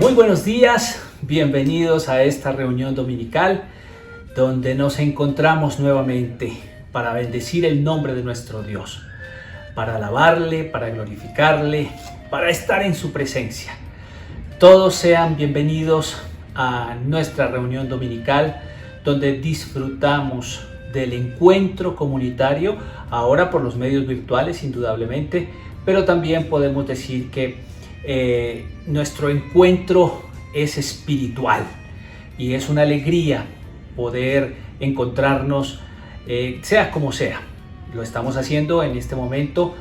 Muy buenos días, bienvenidos a esta reunión dominical donde nos encontramos nuevamente para bendecir el nombre de nuestro Dios, para alabarle, para glorificarle, para estar en su presencia. Todos sean bienvenidos a nuestra reunión dominical donde disfrutamos del encuentro comunitario, ahora por los medios virtuales indudablemente, pero también podemos decir que nuestro encuentro es espiritual y es una alegría poder encontrarnos sea como sea. Lo estamos haciendo en este momento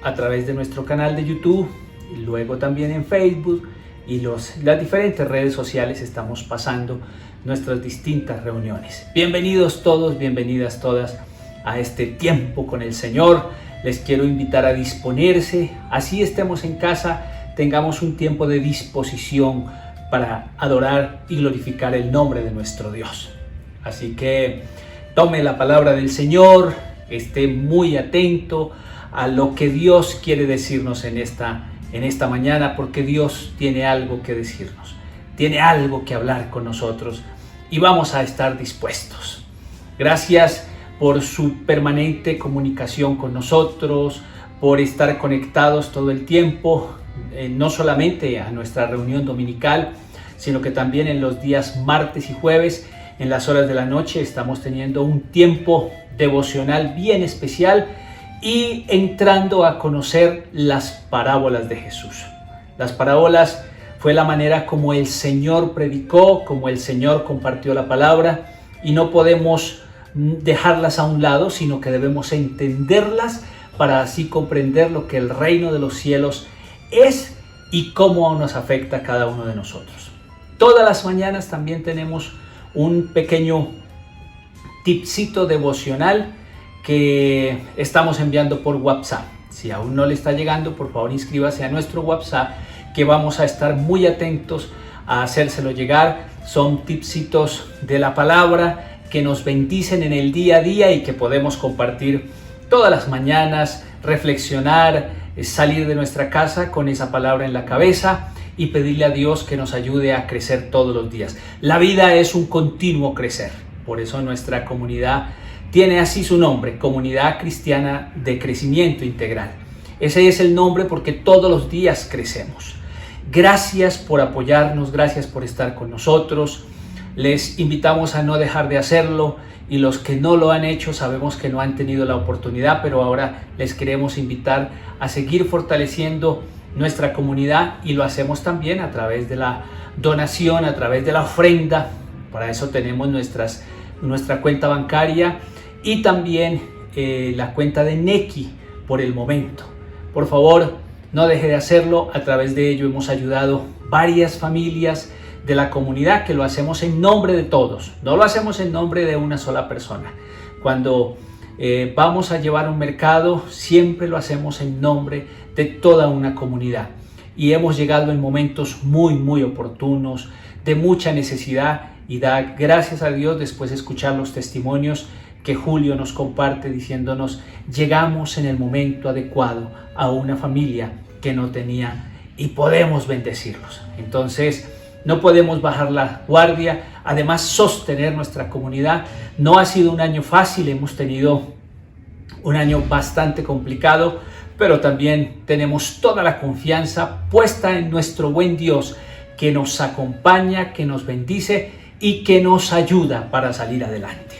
a través de nuestro canal de YouTube, y luego también en Facebook y las diferentes redes sociales estamos pasando nuestras distintas reuniones. Bienvenidos todos, bienvenidas todas a este tiempo con el Señor. Les quiero invitar a disponerse, así estemos en casa, tengamos un tiempo de disposición para adorar y glorificar el nombre de nuestro Dios. Así que tome la palabra del Señor, esté muy atento a lo que Dios quiere decirnos en esta mañana, porque Dios tiene algo que decirnos, tiene algo que hablar con nosotros y vamos a estar dispuestos. Gracias por su permanente comunicación con nosotros, por estar conectados todo el tiempo, no solamente a nuestra reunión dominical, sino que también en los días martes y jueves, en las horas de la noche, estamos teniendo un tiempo devocional bien especial y entrando a conocer las parábolas de Jesús. Las parábolas fue la manera como el Señor predicó, como el Señor compartió la palabra, y no podemos dejarlas a un lado, sino que debemos entenderlas para así comprender lo que el reino de los cielos es y cómo nos afecta a cada uno de nosotros. Todas las mañanas también tenemos un pequeño tipcito devocional que estamos enviando por WhatsApp. Si aún no le está llegando, por favor inscríbase a nuestro WhatsApp, que vamos a estar muy atentos a hacérselo llegar. Son tipsitos de la palabra que nos bendicen en el día a día y que podemos compartir todas las mañanas, reflexionar, salir de nuestra casa con esa palabra en la cabeza y pedirle a Dios que nos ayude a crecer todos los días. La vida es un continuo crecer, por eso nuestra comunidad tiene así su nombre, Comunidad Cristiana de Crecimiento Integral. Ese es el nombre porque todos los días crecemos. Gracias por apoyarnos, gracias por estar con nosotros. Les invitamos a no dejar de hacerlo, y los que no lo han hecho sabemos que no han tenido la oportunidad, pero ahora les queremos invitar a seguir fortaleciendo nuestra comunidad, y lo hacemos también a través de la donación, a través de la ofrenda. Para eso tenemos nuestra cuenta bancaria y también la cuenta de Nequi por el momento. Por favor, no deje de hacerlo. A través de ello hemos ayudado varias familias de la comunidad, que lo hacemos en nombre de todos, no lo hacemos en nombre de una sola persona. Cuando vamos a llevar un mercado, siempre lo hacemos en nombre de toda una comunidad, y hemos llegado en momentos muy oportunos, de mucha necesidad, y da gracias a Dios después de escuchar los testimonios que Julio nos comparte diciéndonos: llegamos en el momento adecuado a una familia que no tenía y podemos bendecirlos. Entonces no podemos bajar la guardia, además sostener nuestra comunidad. No ha sido un año fácil, hemos tenido un año bastante complicado, pero también tenemos toda la confianza puesta en nuestro buen Dios, que nos acompaña, que nos bendice y que nos ayuda para salir adelante.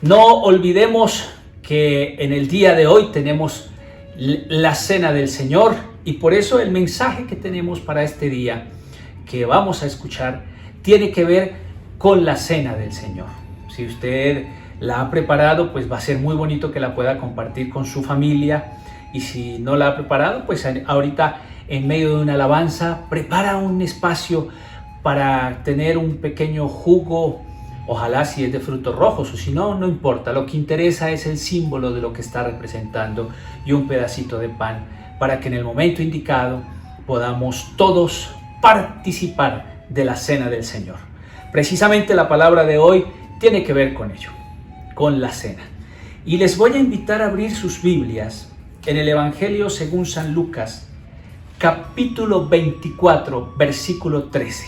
No olvidemos que en el día de hoy tenemos la Cena del Señor, y por eso el mensaje que tenemos para este día que vamos a escuchar tiene que ver con la Cena del Señor. Si usted la ha preparado, pues va a ser muy bonito que la pueda compartir con su familia, y si no la ha preparado, pues ahorita en medio de una alabanza prepara un espacio para tener un pequeño jugo, ojalá si es de frutos rojos, o si no, no importa. Lo que interesa es el símbolo de lo que está representando y un pedacito de pan, para que en el momento indicado podamos todos participar de la Cena del Señor. Precisamente la palabra de hoy tiene que ver con ello, con la cena. Y les voy a invitar a abrir sus Biblias en el Evangelio según San Lucas, capítulo 24, versículo 13.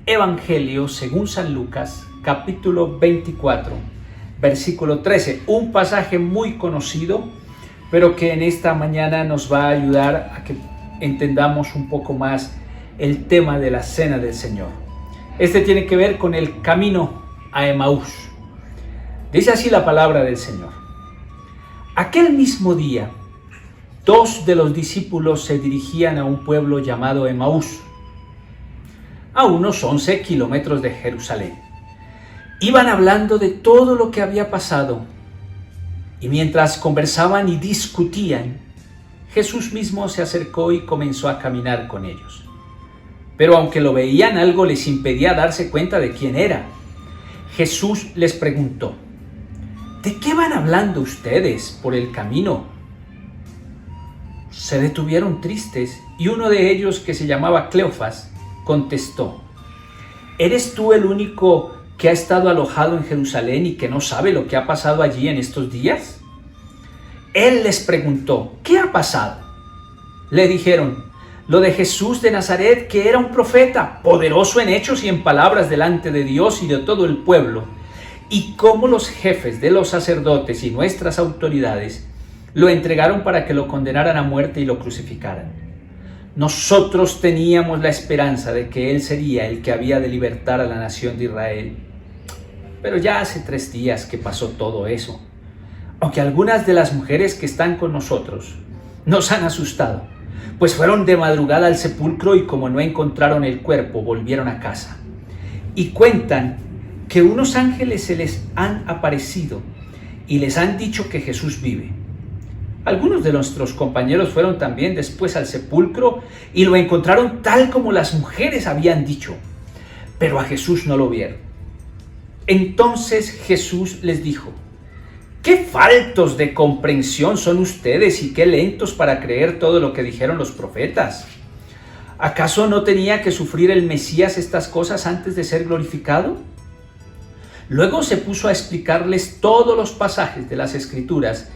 Evangelio según San Lucas, capítulo 24, versículo 13. Un pasaje muy conocido, pero que en esta mañana nos va a ayudar a que entendamos un poco más el tema de la cena del Señor. Este tiene que ver con el camino a Emaús. Dice así la palabra del Señor. Aquel mismo día, 2 de los discípulos se dirigían a un pueblo llamado Emaús, a unos 11 kilómetros de Jerusalén. Iban hablando de todo lo que había pasado, y mientras conversaban y discutían, Jesús mismo se acercó y comenzó a caminar con ellos. Pero aunque lo veían, algo les impedía darse cuenta de quién era. Jesús les preguntó: ¿de qué van hablando ustedes por el camino? Se detuvieron tristes y uno de ellos, que se llamaba Cleofas, contestó: ¿eres tú el único que ha estado alojado en Jerusalén y que no sabe lo que ha pasado allí en estos días? Él les preguntó: ¿qué ha pasado? Le dijeron: lo de Jesús de Nazaret, que era un profeta, poderoso en hechos y en palabras delante de Dios y de todo el pueblo, y cómo los jefes de los sacerdotes y nuestras autoridades lo entregaron para que lo condenaran a muerte y lo crucificaran. Nosotros teníamos la esperanza de que Él sería el que había de libertar a la nación de Israel. Pero ya hace 3 días que pasó todo eso. Aunque algunas de las mujeres que están con nosotros nos han asustado, pues fueron de madrugada al sepulcro y como no encontraron el cuerpo, volvieron a casa. Y cuentan que unos ángeles se les han aparecido y les han dicho que Jesús vive. Algunos de nuestros compañeros fueron también después al sepulcro y lo encontraron tal como las mujeres habían dicho, pero a Jesús no lo vieron. Entonces Jesús les dijo: ¡qué faltos de comprensión son ustedes y qué lentos para creer todo lo que dijeron los profetas! ¿Acaso no tenía que sufrir el Mesías estas cosas antes de ser glorificado? Luego se puso a explicarles todos los pasajes de las Escrituras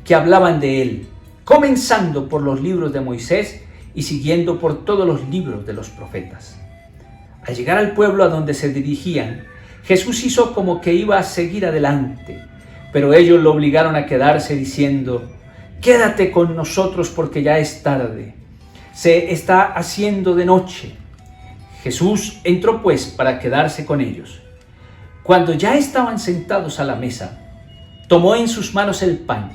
que hablaban de él, comenzando por los libros de Moisés y siguiendo por todos los libros de los profetas. Al llegar al pueblo a donde se dirigían, Jesús hizo como que iba a seguir adelante, pero ellos lo obligaron a quedarse diciendo: quédate con nosotros porque ya es tarde, se está haciendo de noche. Jesús entró pues para quedarse con ellos. Cuando ya estaban sentados a la mesa, tomó en sus manos el pan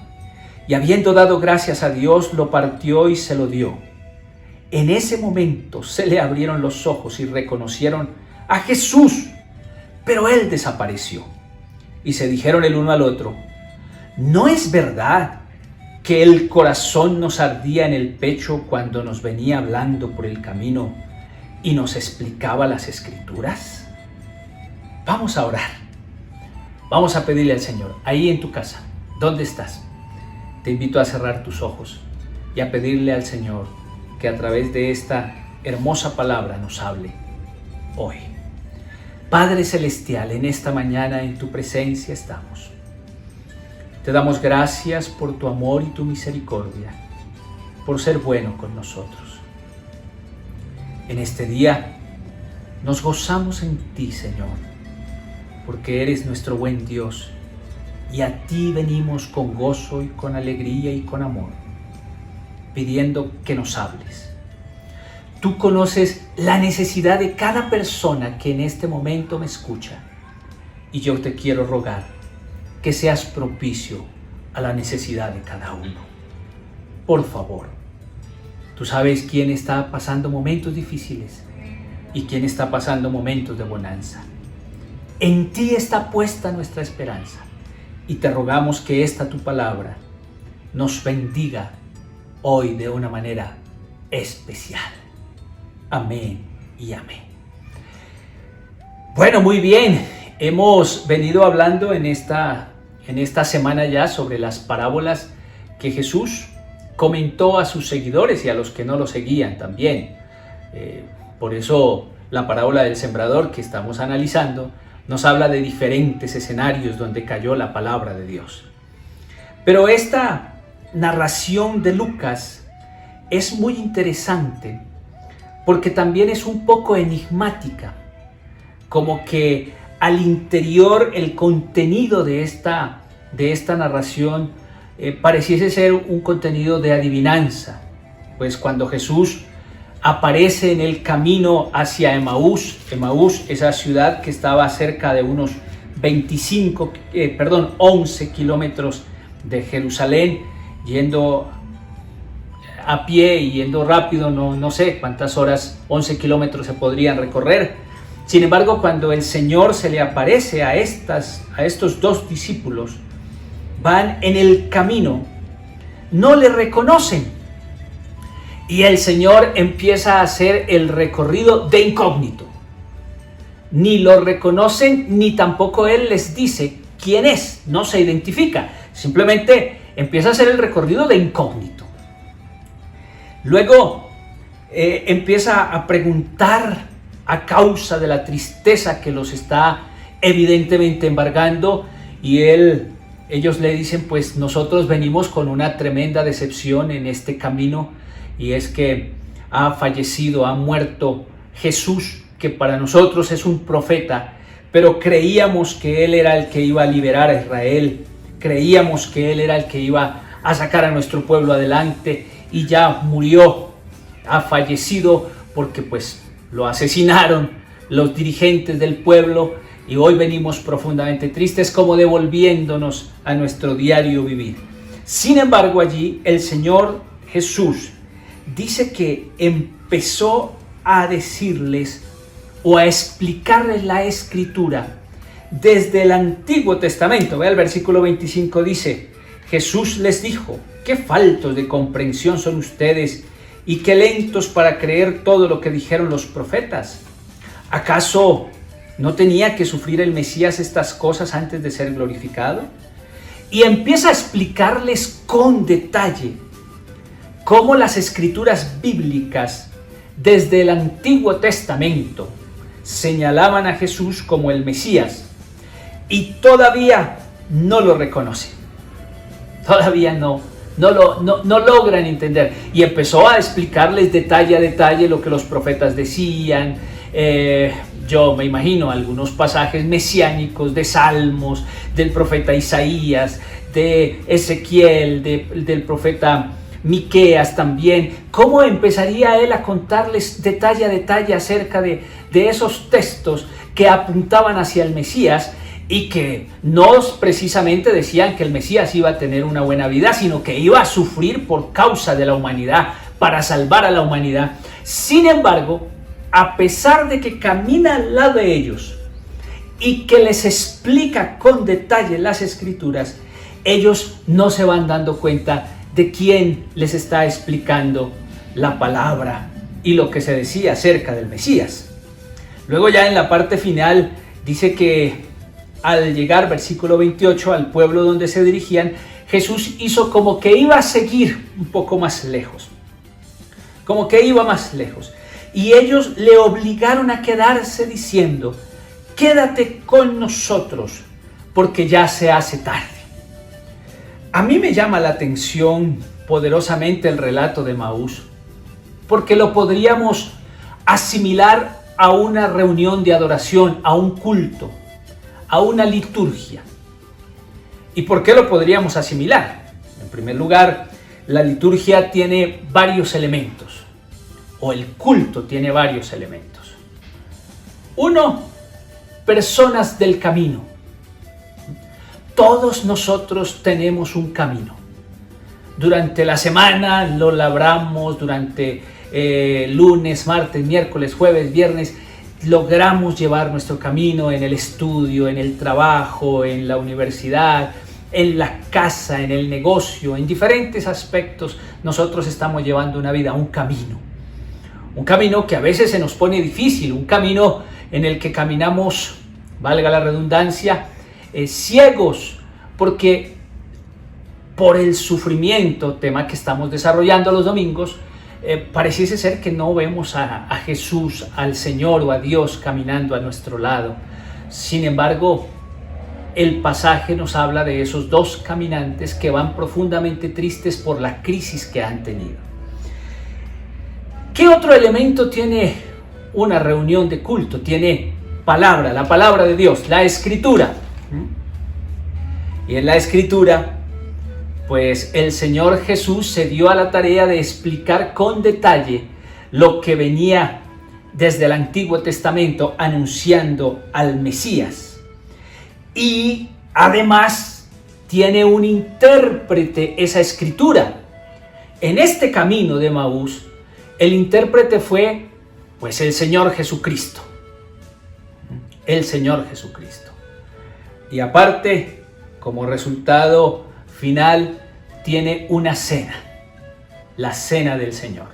y, habiendo dado gracias a Dios, lo partió y se lo dio. En ese momento se le abrieron los ojos y reconocieron a Jesús, pero él desapareció. Y se dijeron el uno al otro: ¿no es verdad que el corazón nos ardía en el pecho cuando nos venía hablando por el camino y nos explicaba las Escrituras? Vamos a orar. Vamos a pedirle al Señor, ahí en tu casa, ¿dónde estás? Te invito a cerrar tus ojos y a pedirle al Señor que a través de esta hermosa palabra nos hable hoy. Padre Celestial, en esta mañana en tu presencia estamos. Te damos gracias por tu amor y tu misericordia, por ser bueno con nosotros. En este día nos gozamos en ti, Señor, porque eres nuestro buen Dios y a ti venimos con gozo y con alegría y con amor, pidiendo que nos hables. Tú conoces la necesidad de cada persona que en este momento me escucha, y yo te quiero rogar que seas propicio a la necesidad de cada uno. Por favor, tú sabes quién está pasando momentos difíciles y quién está pasando momentos de bonanza. En ti está puesta nuestra esperanza y te rogamos que esta tu palabra nos bendiga hoy de una manera especial. Amén y amén. Bueno, muy bien. Hemos venido hablando en esta semana ya sobre las parábolas que Jesús comentó a sus seguidores y a los que no lo seguían también. Por eso la parábola del sembrador que estamos analizando nos habla de diferentes escenarios donde cayó la palabra de Dios. Pero esta narración de Lucas es muy interesante porque también es un poco enigmática, como que al interior el contenido de esta narración pareciese ser un contenido de adivinanza, pues cuando Jesús aparece en el camino hacia Emaús, esa ciudad que estaba cerca de unos 11 kilómetros de Jerusalén, yendo a pie y yendo rápido, no sé cuántas horas, 11 kilómetros se podrían recorrer. Sin embargo, cuando el Señor se le aparece a estos dos discípulos, van en el camino, no le reconocen. Y el Señor empieza a hacer el recorrido de incógnito. Ni lo reconocen, ni tampoco Él les dice quién es, no se identifica. Simplemente empieza a hacer el recorrido de incógnito. Luego empieza a preguntar a causa de la tristeza que los está evidentemente embargando, y ellos le dicen: pues nosotros venimos con una tremenda decepción en este camino, y es que ha fallecido, ha muerto Jesús, que para nosotros es un profeta, pero creíamos que Él era el que iba a liberar a Israel, creíamos que Él era el que iba a sacar a nuestro pueblo adelante, y ya murió, ha fallecido porque pues lo asesinaron los dirigentes del pueblo, y hoy venimos profundamente tristes, como devolviéndonos a nuestro diario vivir. Sin embargo, allí el Señor Jesús dice que empezó a decirles o a explicarles la Escritura desde el Antiguo Testamento. Vea el versículo 25, dice: Jesús les dijo: qué faltos de comprensión son ustedes y qué lentos para creer todo lo que dijeron los profetas. ¿Acaso no tenía que sufrir el Mesías estas cosas antes de ser glorificado? Y empieza a explicarles con detalle cómo las escrituras bíblicas desde el Antiguo Testamento señalaban a Jesús como el Mesías, y todavía no lo reconocen. Todavía no logran entender. Y empezó a explicarles detalle a detalle lo que los profetas decían. Yo me imagino algunos pasajes mesiánicos de Salmos, del profeta Isaías, de Ezequiel, del profeta Miqueas también. ¿Cómo empezaría él a contarles detalle a detalle acerca de esos textos que apuntaban hacia el Mesías, y que no precisamente decían que el Mesías iba a tener una buena vida, sino que iba a sufrir por causa de la humanidad, para salvar a la humanidad? Sin embargo, a pesar de que camina al lado de ellos y que les explica con detalle las Escrituras, ellos no se van dando cuenta de quién les está explicando la palabra y lo que se decía acerca del Mesías. Luego, ya en la parte final, dice que al llegar, versículo 28, al pueblo donde se dirigían, Jesús hizo como que iba a seguir un poco más lejos, como que iba más lejos, y ellos le obligaron a quedarse diciendo: quédate con nosotros, porque ya se hace tarde. A mí me llama la atención poderosamente el relato de Emaús, porque lo podríamos asimilar a una reunión de adoración, a un culto, a una liturgia. ¿Y por qué lo podríamos asimilar? En primer lugar, la liturgia tiene varios elementos, o el culto tiene varios elementos. Uno, personas del camino. Todos nosotros tenemos un camino. Durante la semana lo labramos, durante lunes, martes, miércoles, jueves, viernes, logramos llevar nuestro camino en el estudio, en el trabajo, en la universidad, en la casa, en el negocio, en diferentes aspectos. Nosotros estamos llevando una vida, un camino que a veces se nos pone difícil, un camino en el que caminamos, valga la redundancia, ciegos, porque por el sufrimiento, tema que estamos desarrollando los domingos, pareciese ser que no vemos a Jesús, al Señor o a Dios caminando a nuestro lado. Sin embargo, el pasaje nos habla de esos dos caminantes que van profundamente tristes por la crisis que han tenido. ¿Qué otro elemento tiene una reunión de culto? Tiene palabra, la palabra de Dios, la Escritura. Y en la Escritura, pues el Señor Jesús se dio a la tarea de explicar con detalle lo que venía desde el Antiguo Testamento anunciando al Mesías. Y además tiene un intérprete esa Escritura. En este camino de Emaús, el intérprete fue pues el Señor Jesucristo. El Señor Jesucristo. Y aparte, como resultado final, tiene una cena. La cena del Señor.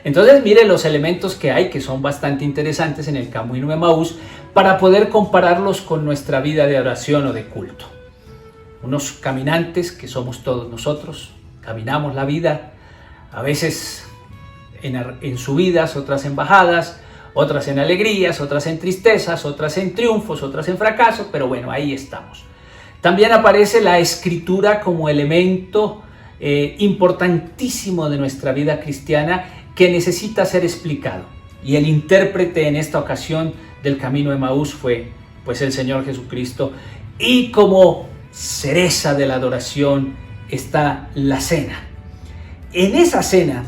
Entonces mire los elementos que hay, que son bastante interesantes en el camino de Emaús, para poder compararlos con nuestra vida de oración o de culto. Unos caminantes que somos todos nosotros, caminamos la vida, a veces en subidas, otras en bajadas, otras en alegrías, otras en tristezas, otras en triunfos, otras en fracasos, pero bueno, ahí estamos. También aparece la Escritura como elemento importantísimo de nuestra vida cristiana que necesita ser explicado. Y el intérprete en esta ocasión del camino de Emaús fue pues el Señor Jesucristo. Y como cereza de la adoración está la cena. En esa cena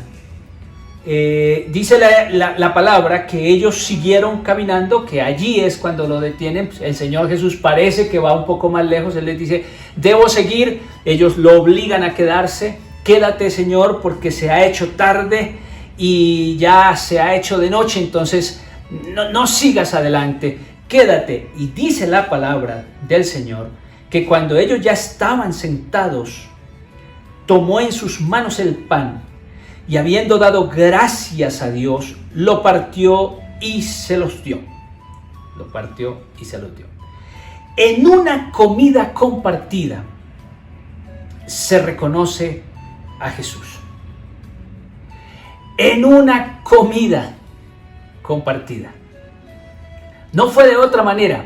dice la palabra que ellos siguieron caminando, que allí es cuando lo detienen. El Señor Jesús parece que va un poco más lejos, Él les dice, debo seguir. Ellos lo obligan a quedarse. Quédate, Señor, porque se ha hecho tarde y ya se ha hecho de noche, entonces no sigas adelante, quédate. Y dice la palabra del Señor que cuando ellos ya estaban sentados, tomó en sus manos el pan y habiendo dado gracias a Dios, lo partió y se los dio. Lo partió y se los dio. En una comida compartida se reconoce a Jesús. En una comida compartida. No fue de otra manera.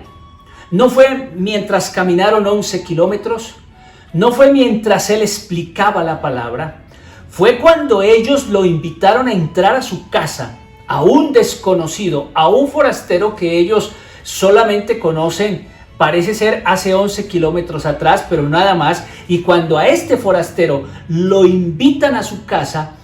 No fue mientras caminaron 11 kilómetros. No fue mientras Él explicaba la palabra. Fue cuando ellos lo invitaron a entrar a su casa, a un desconocido, a un forastero que ellos solamente conocen, parece ser hace 11 kilómetros atrás, pero nada más. Y cuando a este forastero lo invitan a su casa,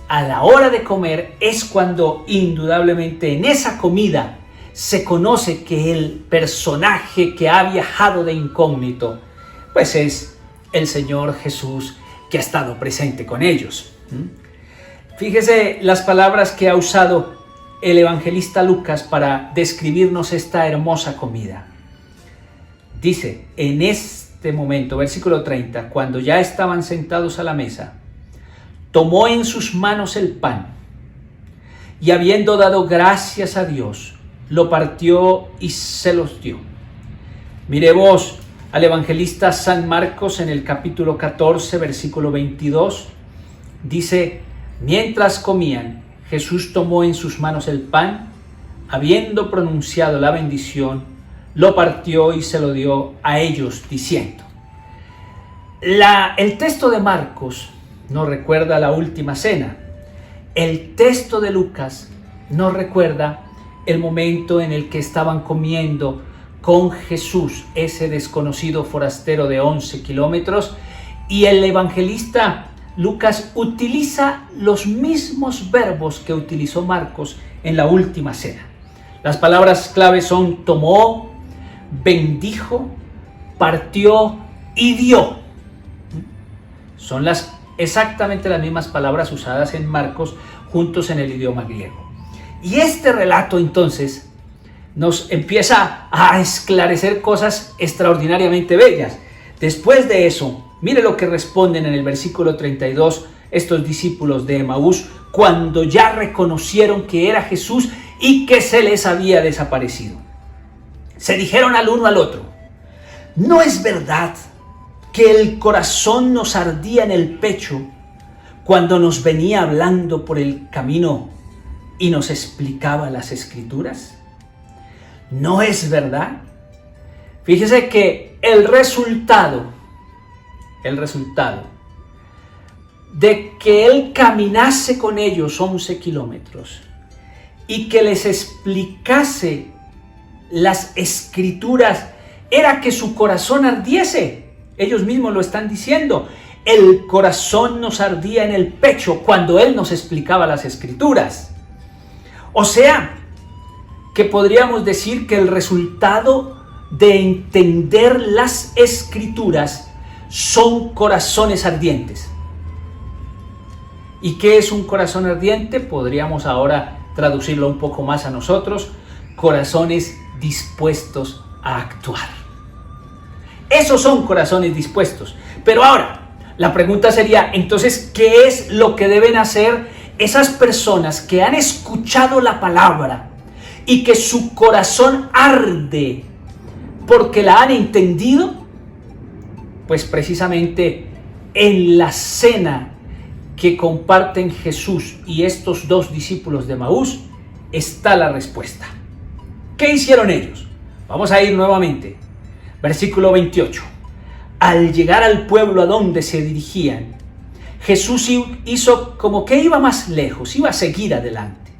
a la hora de comer, es cuando indudablemente en esa comida se conoce que el personaje que ha viajado de incógnito, pues es el Señor Jesús, que ha estado presente con ellos. Fíjese las palabras que ha usado el evangelista Lucas para describirnos esta hermosa comida. Dice, en este momento, versículo 30, cuando ya estaban sentados a la mesa, tomó en sus manos el pan y habiendo dado gracias a Dios, lo partió y se los dio. Miremos al evangelista San Marcos en el capítulo 14, versículo 22. Dice, mientras comían, Jesús tomó en sus manos el pan, habiendo pronunciado la bendición, lo partió y se lo dio a ellos, diciendo. El texto de Marcos nos recuerda la última cena. El texto de Lucas nos recuerda el momento en el que estaban comiendo con Jesús, ese desconocido forastero de 11 kilómetros, y el evangelista Lucas utiliza los mismos verbos que utilizó Marcos en la última cena. Las palabras clave son tomó, bendijo, partió y dio. Son exactamente las mismas palabras usadas en Marcos juntos en el idioma griego. Y este relato entonces nos empieza a esclarecer cosas extraordinariamente bellas. Después de eso, mire lo que responden en el versículo 32 estos discípulos de Emaús cuando ya reconocieron que era Jesús y que se les había desaparecido. Se dijeron al uno al otro, ¿no es verdad que el corazón nos ardía en el pecho cuando nos venía hablando por el camino y nos explicaba las Escrituras? ¿No es verdad? Fíjese que el resultado de que Él caminase con ellos 11 kilómetros y que les explicase las escrituras era que su corazón ardiese. Ellos mismos lo están diciendo. El corazón nos ardía en el pecho cuando Él nos explicaba las escrituras. O sea, que podríamos decir que el resultado de entender las escrituras son corazones ardientes. ¿Y qué es un corazón ardiente? Podríamos ahora traducirlo un poco más a nosotros: corazones dispuestos a actuar. Esos son corazones dispuestos. Pero ahora, la pregunta sería, entonces, ¿qué es lo que deben hacer esas personas que han escuchado la palabra y que su corazón arde porque la han entendido? Pues precisamente en la cena que comparten Jesús y estos dos discípulos de Emaús está la respuesta. ¿Qué hicieron ellos? Vamos a ir nuevamente. Versículo 28. Al llegar al pueblo a donde se dirigían, Jesús hizo como que iba más lejos, iba a seguir adelante.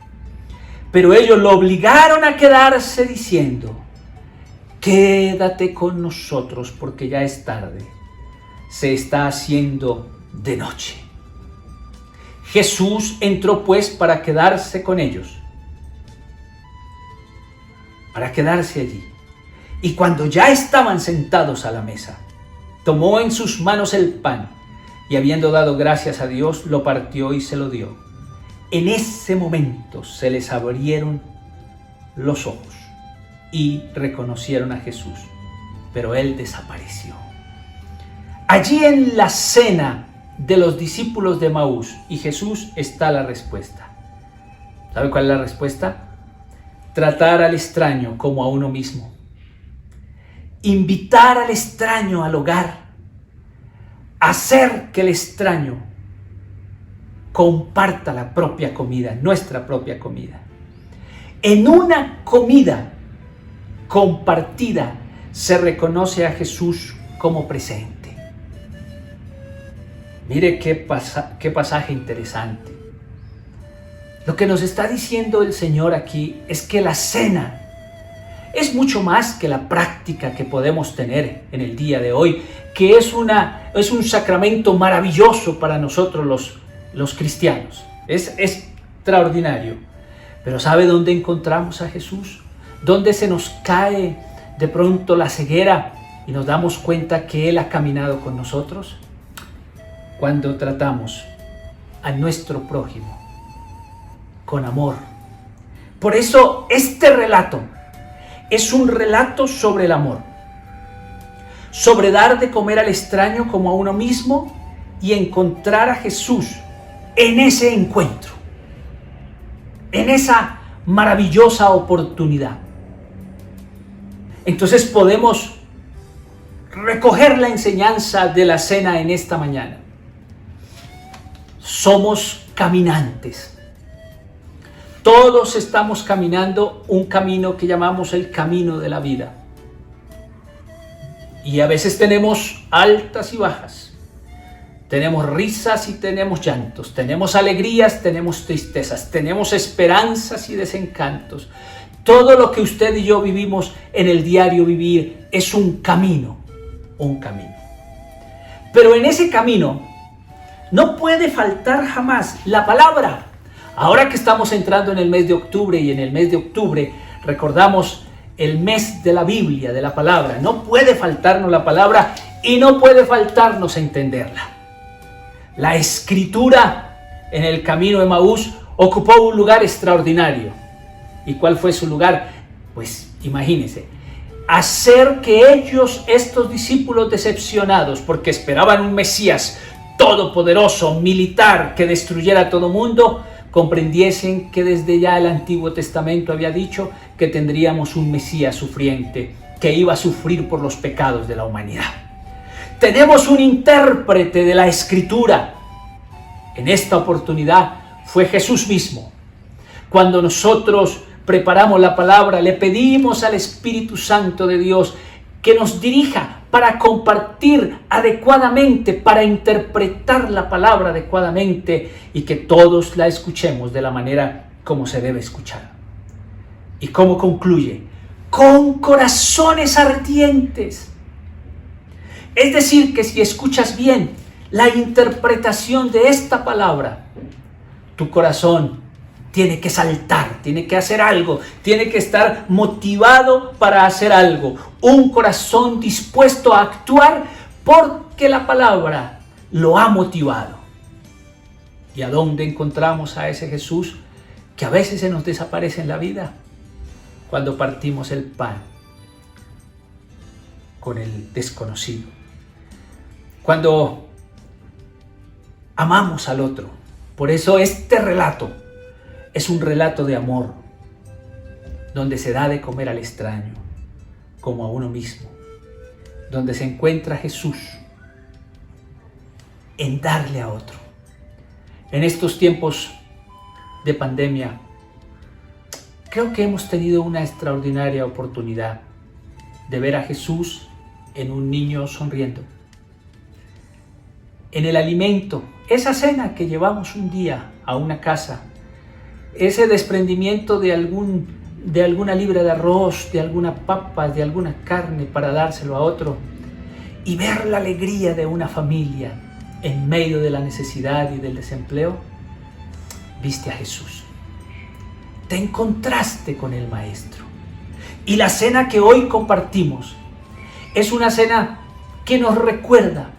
Pero ellos lo obligaron a quedarse diciendo: quédate con nosotros porque ya es tarde, se está haciendo de noche. Jesús entró pues para quedarse con ellos, para quedarse allí. Y cuando ya estaban sentados a la mesa, tomó en sus manos el pan y, habiendo dado gracias a Dios, lo partió y se lo dio. En ese momento se les abrieron los ojos y reconocieron a Jesús, pero Él desapareció. Allí en la cena de los discípulos de Emaús y Jesús está la respuesta. ¿Sabe cuál es la respuesta? Tratar al extraño como a uno mismo. Invitar al extraño al hogar. Hacer que el extraño comparta la propia comida, nuestra propia comida. En una comida compartida se reconoce a Jesús como presente. Mire qué pasaje interesante. Lo que nos está diciendo el Señor aquí es que la cena es mucho más que la práctica que podemos tener en el día de hoy, que es un sacramento maravilloso para nosotros los cristianos. Es extraordinario. Pero ¿sabe dónde encontramos a Jesús? ¿Dónde se nos cae de pronto la ceguera y nos damos cuenta que Él ha caminado con nosotros? Cuando tratamos a nuestro prójimo con amor. Por eso este relato es un relato sobre el amor, sobre dar de comer al extraño como a uno mismo y encontrar a Jesús en ese encuentro, en esa maravillosa oportunidad. Entonces podemos recoger la enseñanza de la cena en esta mañana. Somos caminantes. Todos estamos caminando un camino que llamamos el camino de la vida. Y a veces tenemos altas y bajas. Tenemos risas y tenemos llantos. Tenemos alegrías, tenemos tristezas. Tenemos esperanzas y desencantos. Todo lo que usted y yo vivimos en el diario vivir es un camino. Un camino. Pero en ese camino no puede faltar jamás la palabra. Ahora que estamos entrando en el mes de octubre y en el mes de octubre recordamos el mes de la Biblia, de la palabra. No puede faltarnos la palabra y no puede faltarnos entenderla. La escritura en el camino de Emaús ocupó un lugar extraordinario. ¿Y cuál fue su lugar? Pues imagínense, hacer que ellos, estos discípulos decepcionados, porque esperaban un Mesías todopoderoso, militar, que destruyera a todo mundo, comprendiesen que desde ya el Antiguo Testamento había dicho que tendríamos un Mesías sufriente, que iba a sufrir por los pecados de la humanidad. Tenemos un intérprete de la Escritura. En esta oportunidad fue Jesús mismo. Cuando nosotros preparamos la palabra, le pedimos al Espíritu Santo de Dios que nos dirija para compartir adecuadamente, para interpretar la palabra adecuadamente y que todos la escuchemos de la manera como se debe escuchar. ¿Y cómo concluye? Con corazones ardientes. Es decir, que si escuchas bien la interpretación de esta palabra, tu corazón tiene que saltar, tiene que hacer algo, tiene que estar motivado para hacer algo. Un corazón dispuesto a actuar porque la palabra lo ha motivado. ¿Y a dónde encontramos a ese Jesús que a veces se nos desaparece en la vida? Cuando partimos el pan con el desconocido. Cuando amamos al otro. Por eso este relato es un relato de amor, donde se da de comer al extraño, como a uno mismo, donde se encuentra Jesús en darle a otro. En estos tiempos de pandemia, creo que hemos tenido una extraordinaria oportunidad de ver a Jesús en un niño sonriendo, en el alimento, esa cena que llevamos un día a una casa, ese desprendimiento de alguna libra de arroz, de alguna papa, de alguna carne para dárselo a otro, y ver la alegría de una familia en medio de la necesidad y del desempleo. Viste a Jesús, te encontraste con el Maestro, y la cena que hoy compartimos es una cena que nos recuerda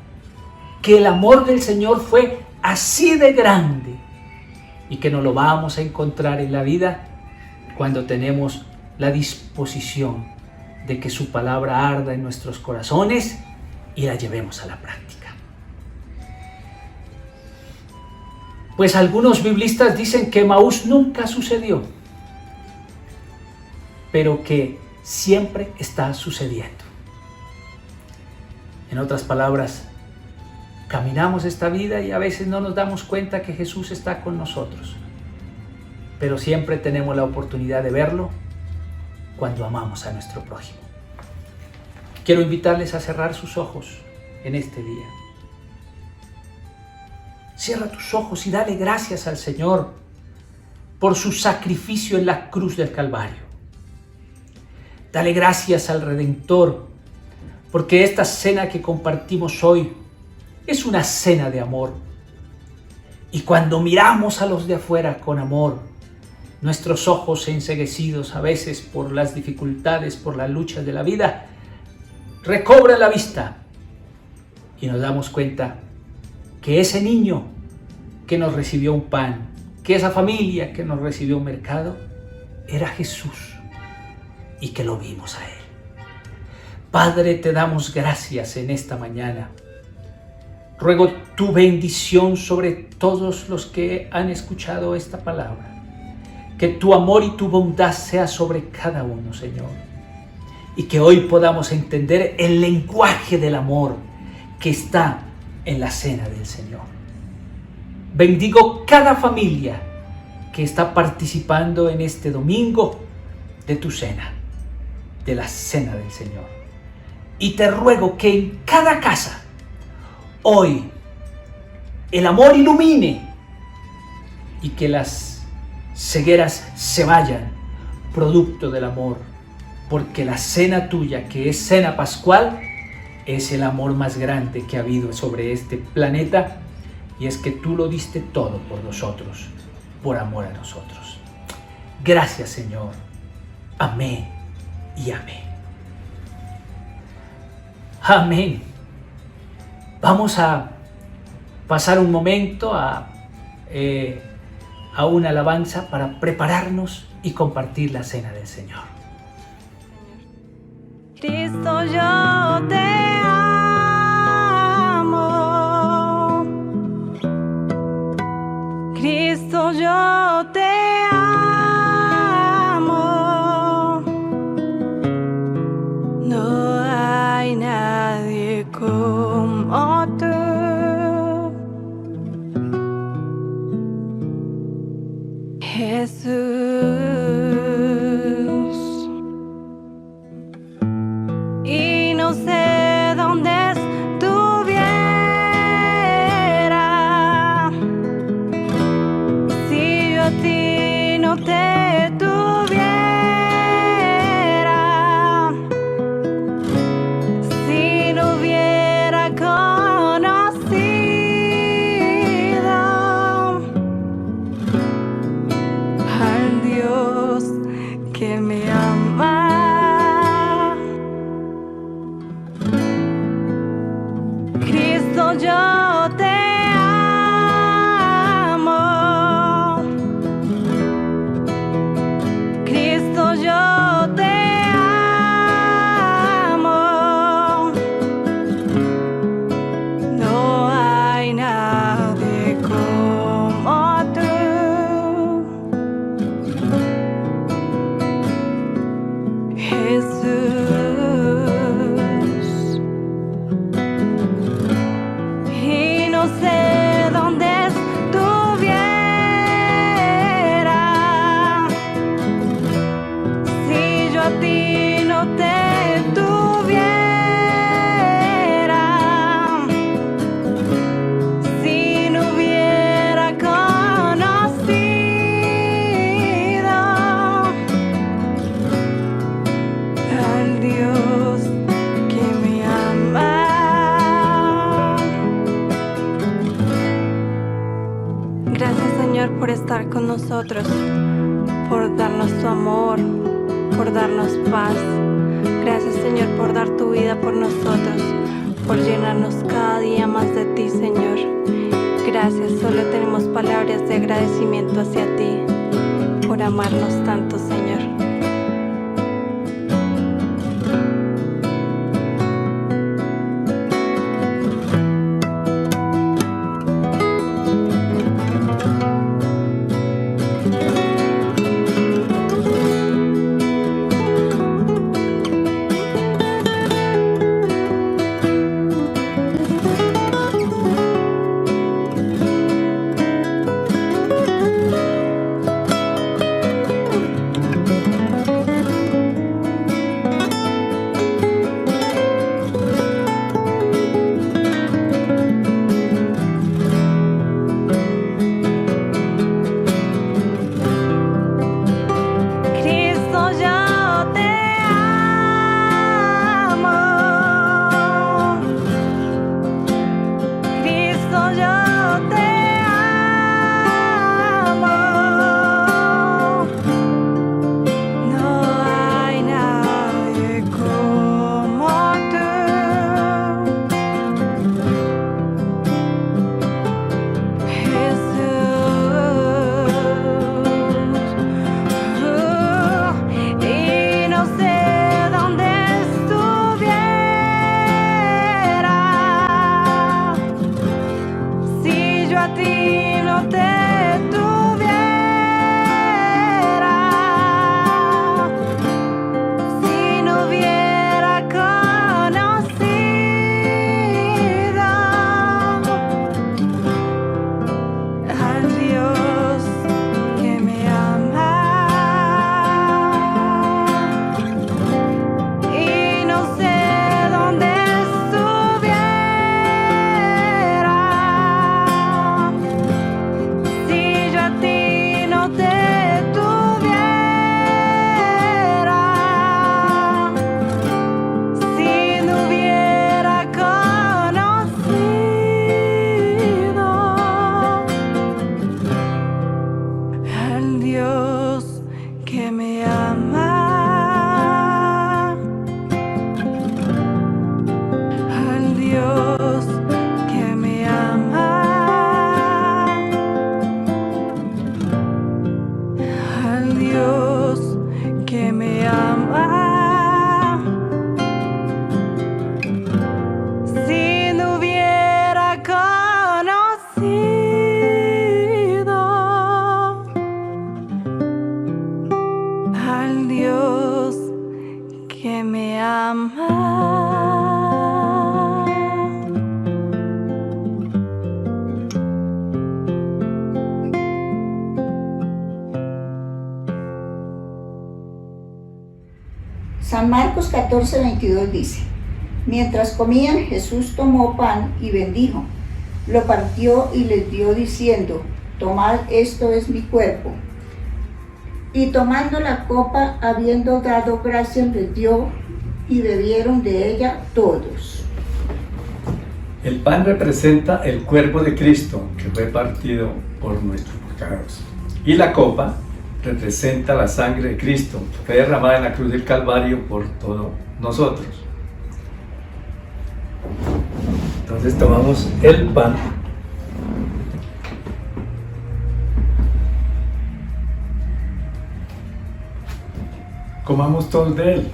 que el amor del Señor fue así de grande y que nos lo vamos a encontrar en la vida cuando tenemos la disposición de que su palabra arda en nuestros corazones y la llevemos a la práctica. Pues algunos biblistas dicen que Emaús nunca sucedió, pero que siempre está sucediendo. En otras palabras, caminamos esta vida y a veces no nos damos cuenta que Jesús está con nosotros, pero siempre tenemos la oportunidad de verlo cuando amamos a nuestro prójimo. Quiero invitarles a cerrar sus ojos en este día. Cierra tus ojos y dale gracias al Señor por su sacrificio en la cruz del Calvario. Dale gracias al Redentor porque esta cena que compartimos hoy es una cena de amor. Y cuando miramos a los de afuera con amor, nuestros ojos enceguecidos a veces por las dificultades, por las luchas de la vida, recobran la vista y nos damos cuenta que ese niño que nos recibió un pan, que esa familia que nos recibió un mercado, era Jesús y que lo vimos a Él. Padre, te damos gracias en esta mañana. Ruego tu bendición sobre todos los que han escuchado esta palabra. Que tu amor y tu bondad sea sobre cada uno, Señor. Y que hoy podamos entender el lenguaje del amor que está en la cena del Señor. Bendigo cada familia que está participando en este domingo de tu cena, de la cena del Señor. Y te ruego que en cada casa hoy el amor ilumine y que las cegueras se vayan producto del amor, porque la cena tuya, que es cena pascual, es el amor más grande que ha habido sobre este planeta, y es que tú lo diste todo por nosotros, por amor a nosotros. Gracias, Señor. Amén y amén. Amén. Vamos a pasar un momento a una alabanza para prepararnos y compartir la cena del Señor. Cristo, yo te amo. Cristo, yo te amo. No hay nadie como tú. Jesús. Y no sé dónde estuviera si yo a ti no te tuviera. que me ama. Cristo, yo te amo. Cristo, yo te amo. No hay nadie como tú. Jesús, y no sé dónde estuviera si yo a ti no te tuviera, si no hubiera conocido al Dios que me ama. Gracias, Señor, por estar con nosotros, por darnos tu amor, por darnos paz. Gracias, Señor, por dar tu vida por nosotros, por llenarnos cada día más de ti, Señor. Gracias, solo tenemos palabras de agradecimiento hacia ti, por amarnos tanto, Señor. Cristo, yo te amo. Cristo, yo te amo. No hay nadie como tú. Jesús, y no sé dónde estuviera si yo a ti no te tuviera, si no hubiera conocido al Dios que me ama. Y no sé dónde estuviera si yo a ti no te tuviera, si no hubiera conocido al Dios que me ama. Al Dios que me ama. Al Dios que me ama. Si no hubiera conocido al Dios que me ama. San Marcos 14:22 dice: Mientras comían, Jesús tomó pan y bendijo, lo partió y les dio diciendo: Tomad, esto es mi cuerpo. Y tomando la copa, habiendo dado gracias, les dio, y bebieron de ella todos. El pan representa el cuerpo de Cristo que fue partido por nuestros pecados. Y la copa representa la sangre de Cristo, que fue derramada en la cruz del Calvario por todos nosotros. Entonces tomamos el pan. Comamos todos de él.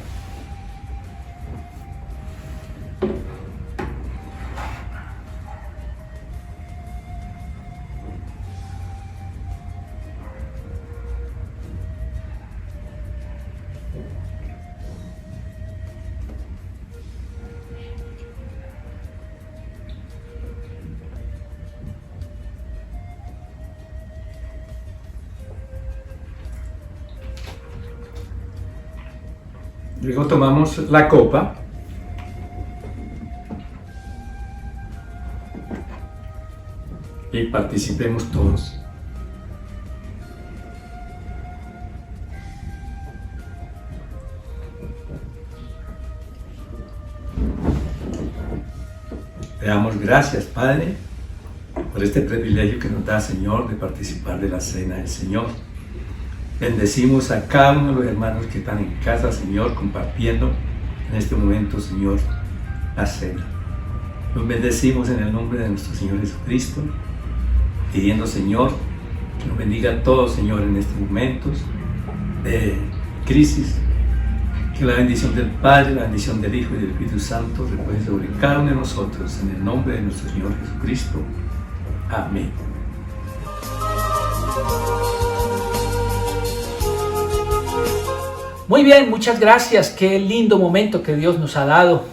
Luego tomamos la copa. Y participemos todos. Te damos gracias, Padre, por este privilegio que nos da, Señor, de participar de la cena del Señor. Bendecimos a cada uno de los hermanos que están en casa, Señor, compartiendo en este momento, Señor, la cena. Los bendecimos en el nombre de nuestro Señor Jesucristo, pidiendo, Señor, que nos bendiga a todos, Señor, en estos momentos de crisis. Que la bendición del Padre, la bendición del Hijo y del Espíritu Santo repose sobre cada uno de nosotros, en el nombre de nuestro Señor Jesucristo. Amén. Muy bien, muchas gracias. Qué lindo momento que Dios nos ha dado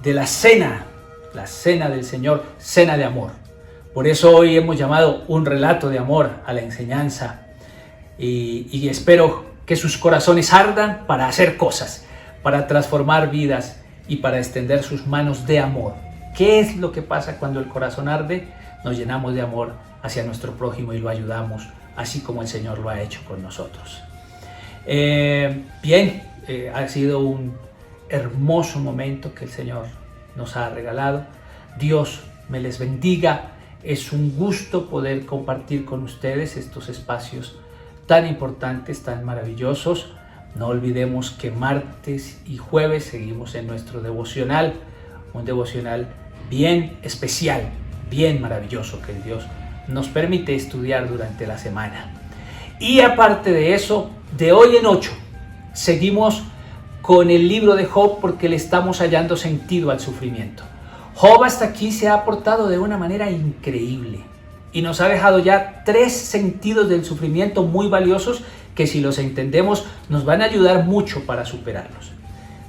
de la cena del Señor, cena de amor. Por eso hoy hemos llamado un relato de amor a la enseñanza y espero que sus corazones ardan para hacer cosas, para transformar vidas y para extender sus manos de amor. ¿Qué es lo que pasa cuando el corazón arde? Nos llenamos de amor hacia nuestro prójimo y lo ayudamos, así como el Señor lo ha hecho con nosotros. Ha sido un hermoso momento que el Señor nos ha regalado. Dios me les bendiga. Es un gusto poder compartir con ustedes estos espacios tan importantes, tan maravillosos. No olvidemos que martes y jueves seguimos en nuestro devocional, un devocional bien especial, bien maravilloso que Dios nos permite estudiar durante la semana. Y aparte de eso, de hoy en 8 seguimos con el libro de Job porque le estamos hallando sentido al sufrimiento. Job hasta aquí se ha portado de una manera increíble y nos ha dejado ya 3 sentidos del sufrimiento muy valiosos que, si los entendemos, nos van a ayudar mucho para superarlos.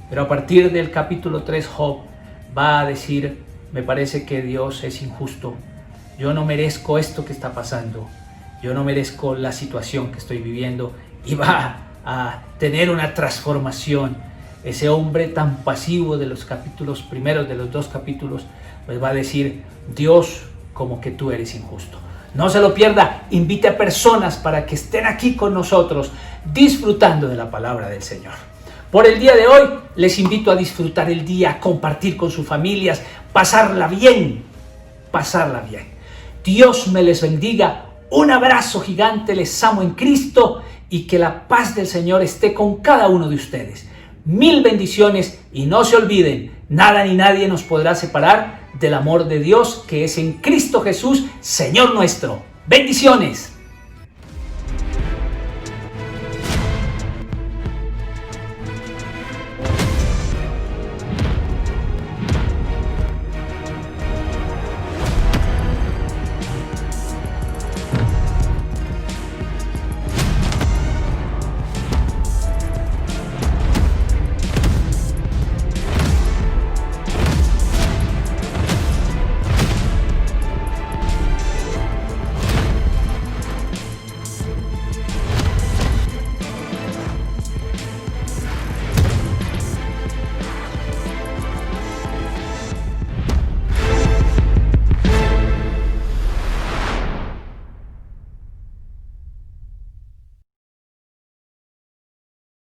Pero a partir del capítulo 3, Job va a decir: me parece que Dios es injusto, yo no merezco esto que está pasando, yo no merezco la situación que estoy viviendo, y va a tener una transformación. Ese hombre tan pasivo de los capítulos primeros, de los 2 capítulos, pues va a decir: Dios, como que tú eres injusto. No se lo pierda, invite a personas para que estén aquí con nosotros disfrutando de la palabra del Señor. Por el día de hoy les invito a disfrutar el día, compartir con sus familias, pasarla bien. Dios me les bendiga. Un abrazo gigante, les amo en Cristo y que la paz del Señor esté con cada uno de ustedes. 1000 bendiciones y no se olviden, nada ni nadie nos podrá separar del amor de Dios que es en Cristo Jesús, Señor nuestro. Bendiciones.